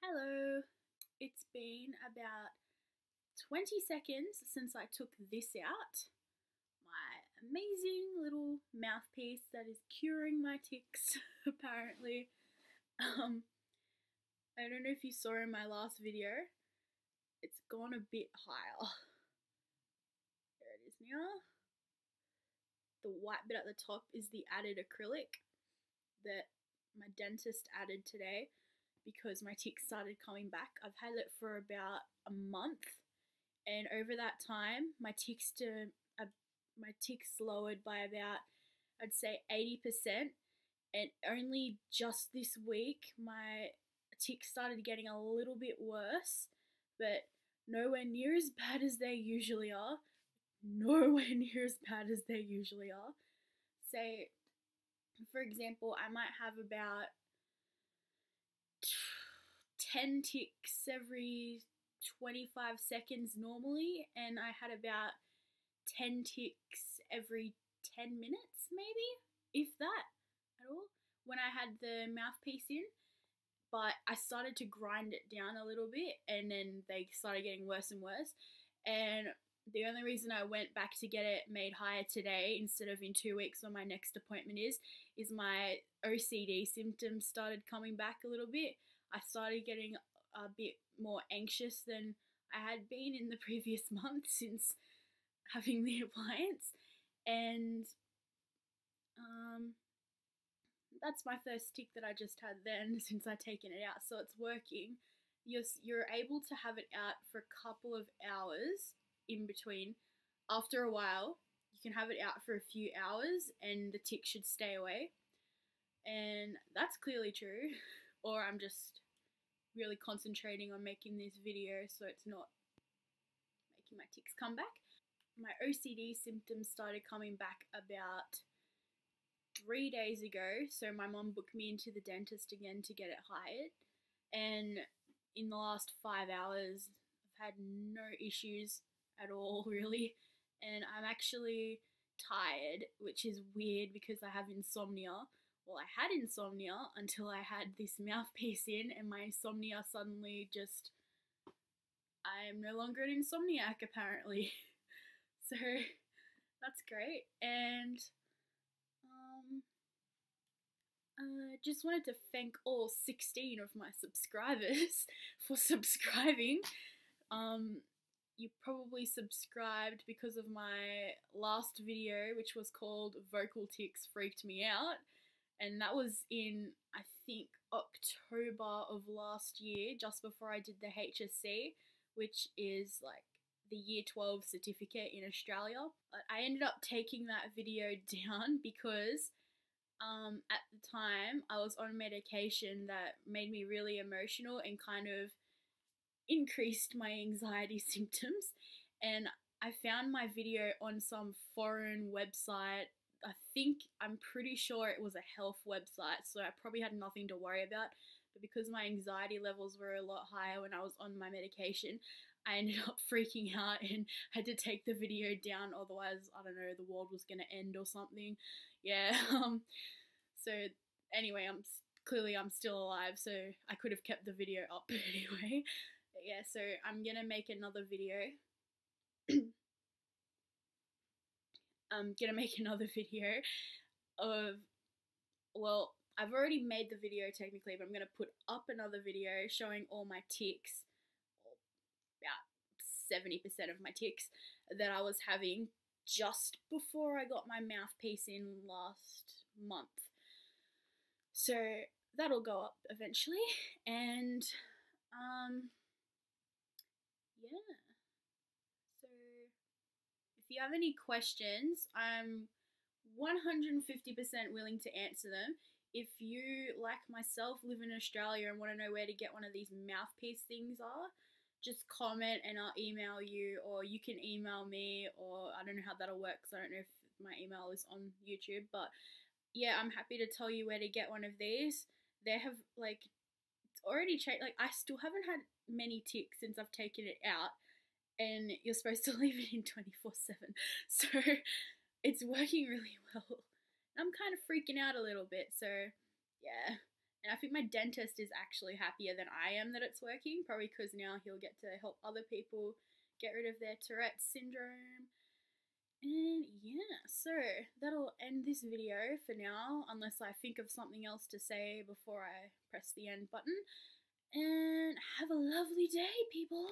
Hello, it's been about 20 seconds since I took this out. My amazing little mouthpiece that is curing my tics, apparently. I don't know if you saw in my last video, it's gone a bit higher. There it is now. The white bit at the top is the added acrylic that my dentist added today because my tics started coming back. I've had it for about a month, and over that time, my tics lowered by about, I'd say, 80%. And only just this week, my tics started getting a little bit worse, but nowhere near as bad as they usually are. Nowhere near as bad as they usually are. Say, for example, I might have about 10 tics every 25 seconds normally, and I had about 10 tics every 10 minutes, maybe, if that at all, when I had the mouthpiece in. But I started to grind it down a little bit, and then they started getting worse and worse. And the only reason I went back to get it made higher today instead of in 2 weeks when my next appointment is my OCD symptoms started coming back a little bit. I started getting a bit more anxious than I had been in the previous month since having the appliance. And that's my first tic that I just had then since I've taken it out. So it's working. You're able to have it out for a couple of hours in between. After a while, you can have it out for a few hours and the tic should stay away. And that's clearly true. Or I'm just really concentrating on making this video so it's not making my tics come back. My OCD symptoms started coming back about 3 days ago, so my mom booked me into the dentist again to get it hired, and in the last 5 hours I've had no issues at all, really. And I'm actually tired, which is weird because I have insomnia. Well, I had insomnia until I had this mouthpiece in, and my insomnia suddenly just, I am no longer an insomniac apparently. So that's great. And just wanted to thank all 16 of my subscribers for subscribing. You probably subscribed because of my last video, which was called Vocal Tics Freaked Me Out. And that was in, I think, October of last year, just before I did the HSC, which is like the Year 12 certificate in Australia. I ended up taking that video down because at the time I was on medication that made me really emotional and kind of increased my anxiety symptoms. And I found my video on some foreign website. I'm pretty sure it was a health website, so I probably had nothing to worry about. But because my anxiety levels were a lot higher when I was on my medication, I ended up freaking out and had to take the video down, otherwise, I don't know, the world was going to end or something. Yeah, so anyway, I'm still alive, so I could have kept the video up anyway. But yeah, so I'm going to make another video. I'm going to make another video of, well, I've already made the video technically, but I'm going to put up another video showing all my tics, about 70% of my tics that I was having just before I got my mouthpiece in last month. So that'll go up eventually, and yeah. So if you have any questions, I'm 150% willing to answer them. If you, like myself, live in Australia and want to know where to get one of these mouthpiece things are, just comment and I'll email you, or you can email me, or I don't know how that'll work because I don't know if my email is on YouTube, but yeah, I'm happy to tell you where to get one of these. They have, like, it's already changed. Like, I still haven't had many tics since I've taken it out, and you're supposed to leave it in 24/7, so it's working really well. I'm kind of freaking out a little bit, so yeah. And I think my dentist is actually happier than I am that it's working, probably because now he'll get to help other people get rid of their Tourette syndrome. And yeah, so that'll end this video for now, unless I think of something else to say before I press the end button. And have a lovely day, people.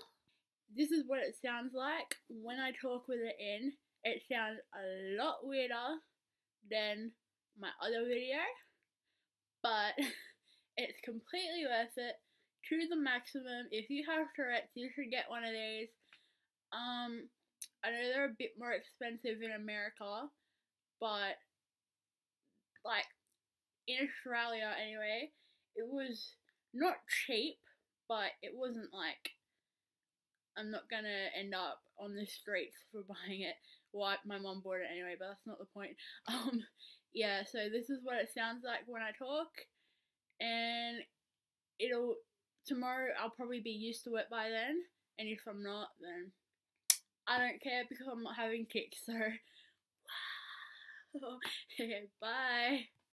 This is what it sounds like when I talk with it in. It sounds a lot weirder than my other video, but it's completely worth it to the maximum. If you have Tourette's, you should get one of these. I know they're a bit more expensive in America, but like in Australia anyway, it was not cheap, but it wasn't like I'm not gonna end up on the streets for buying it. Well, my mum bought it anyway, but that's not the point. Yeah, so this is what it sounds like when I talk, and tomorrow I'll probably be used to it by then, and if I'm not, then I don't care because I'm not having tics, so okay, bye.